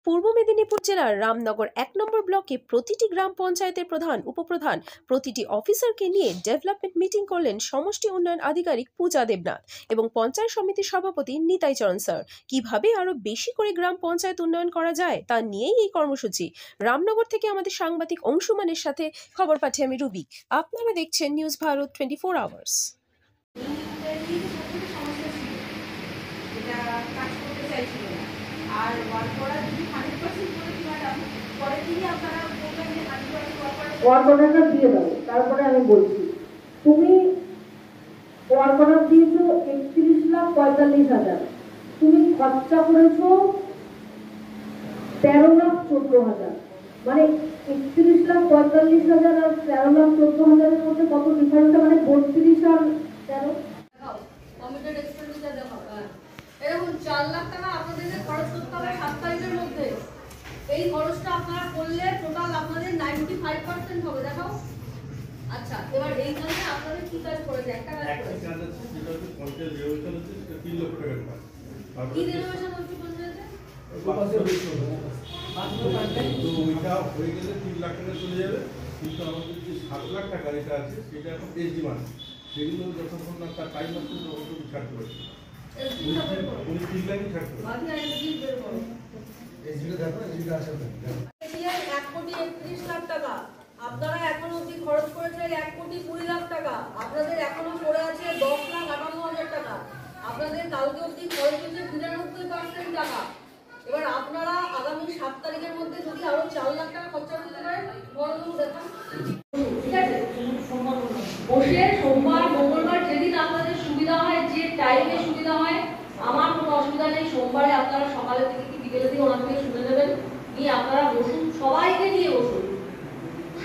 পূর্ব মেদিনীপুর জেলার রামনগর ১ নম্বর ব্লকে প্রতিটি গ্রাম পঞ্চায়েতের প্রধান, উপপ্রধান, প্রতিটি অফিসারকে নিয়ে ডেভেলপমেন্ট মিটিং করলেন সমষ্টি উন্নয়ন আধিকারিক পূজা দেবনাথ এবং পঞ্চায়েত সমিতির সভাপতি নিতাই চরণ স্যার। কিভাবে আরো বেশি করে গ্রাম পঞ্চায়েত উন্নয়ন করা যায় তা নিয়েই এই কর্মসূচি। রামনগর থেকে আমাদের সাংবাদিক অংশুমানের সাথে খবর পাঠিয়ে আমি রুবি। আপনারা দেখছেন নিউজ ভারত 24 আওয়ার্স। আর ওয়ার্ক করা যদি 100% করে কি ম্যাডাম পরে তিনি আপনারা বলবেন যে 100% ওয়ার্ক অর্ডারটা দিয়ে দাও। তারপরে আমি বলছি তুমি ওয়ার্ক অর্ডার দিয়েছো 31,45,000, তুমি খরচা করেছো 13,14,000, মানে 31,45,000 আর 13,14,000 এর মধ্যে কত ডিফারেন্স? মানে 32 আর 13 কমিটেড এক্সপেন্ডিচার দেখাও। এরকম 4 লাখ টাকা আপনাদের খরচ করতে হবে 7 তারিখের মধ্যে। এই খরচটা আপনারা করলে টোটাল আপনাদের 95% হবে। দেখাও। আচ্ছা, এবার এইখানে আপনাদের কি কাজ করেছে? একটা কাজ করেছে, যেটা হচ্ছে পঞ্চায়েত রেভেনিউ হচ্ছে 3 লক্ষ টাকা কাজ। কি রেভেনিউ হচ্ছে পঞ্চায়েতে? তো ওইটা হয়ে গেলে 3 লাখ টাকা চলে যাবে, কিন্তু আমাদের যে 7 লাখ টাকা এটা আছে সেটা এখন এসডি মানে সেগুলো যতক্ষণ না তার টাইম আসছে ততক্ষণ ছাড় করে উনি 3 লাখই ছাড় করে আপনারা এখন অব্দি খরচ করেছেন 1,20,00,000 টাকা। আপনাদের এখনো পড়ে আছে 10,58,000 টাকা। আপনাদের কালকে অব্দি খরচ হচ্ছে 92% টাকা। এবার আপনারা আগামী 7 তারিখের মধ্যে যদি আরো 4 লাখ টাকা খরচা করতে পারেন, বড়গুলো দেখান। ঠিক আছে, বসে সোমবার মঙ্গলবার যেদিন আপনাদের সুবিধা হয়, যে টাইমে সুবিধা হয়, আমার কোনো অসুবিধা নেই। সোমবারে আপনারা সকালে থেকে কি বিকেলে দিয়ে ওনার থেকে শুনে নেবেন, নিয়ে আপনারা বসুন, সবাইকে নিয়ে বসুন,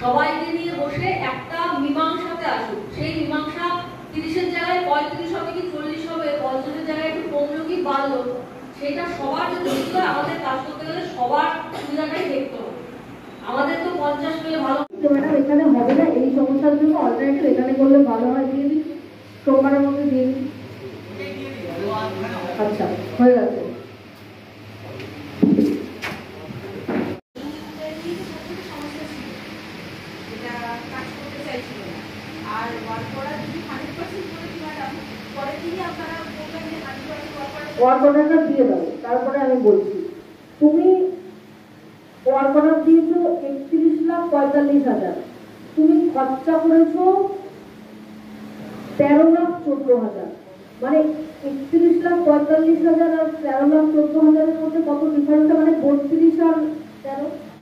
সবাইকে নিয়ে বসে একটা মীমাংসাতে আসুন। সেই মীমাংসা 30-এর জায়গায় 35 হবে কি 40 হবে, 50-এর জায়গায় একটু কমলো কি বাড়লো, সেটা সবার যদি সুবিধা হয়, আমাদের কাজ করতে গেলে সবার সুবিধাটাই দেখতে হবে। আমাদের তো 50 পেলে ভালো। ম্যাডাম এখানে হবে না, এই সমস্যার জন্য অল্টারনেটিভ এখানে করলে ভালো হয়, দিয়ে দিন সোমবারের মধ্যে দিয়ে দিন। আচ্ছা, হয়ে গেছে। আর ওয়ার্ক করা যদি 100% করে কি ম্যাডাম পরে তিনি আপনারা বলবেন যে 100% ওয়ার্ক অর্ডারটা দিয়ে দাও। তারপরে আমি বলছি তুমি ওয়ার্ক অর্ডার দিয়েছো 31,45,000, তুমি খরচা করেছো 13,14,000, মানে 31,45,000 আর 13,14,000 এর মধ্যে কত ডিফারেন্স? মানে 32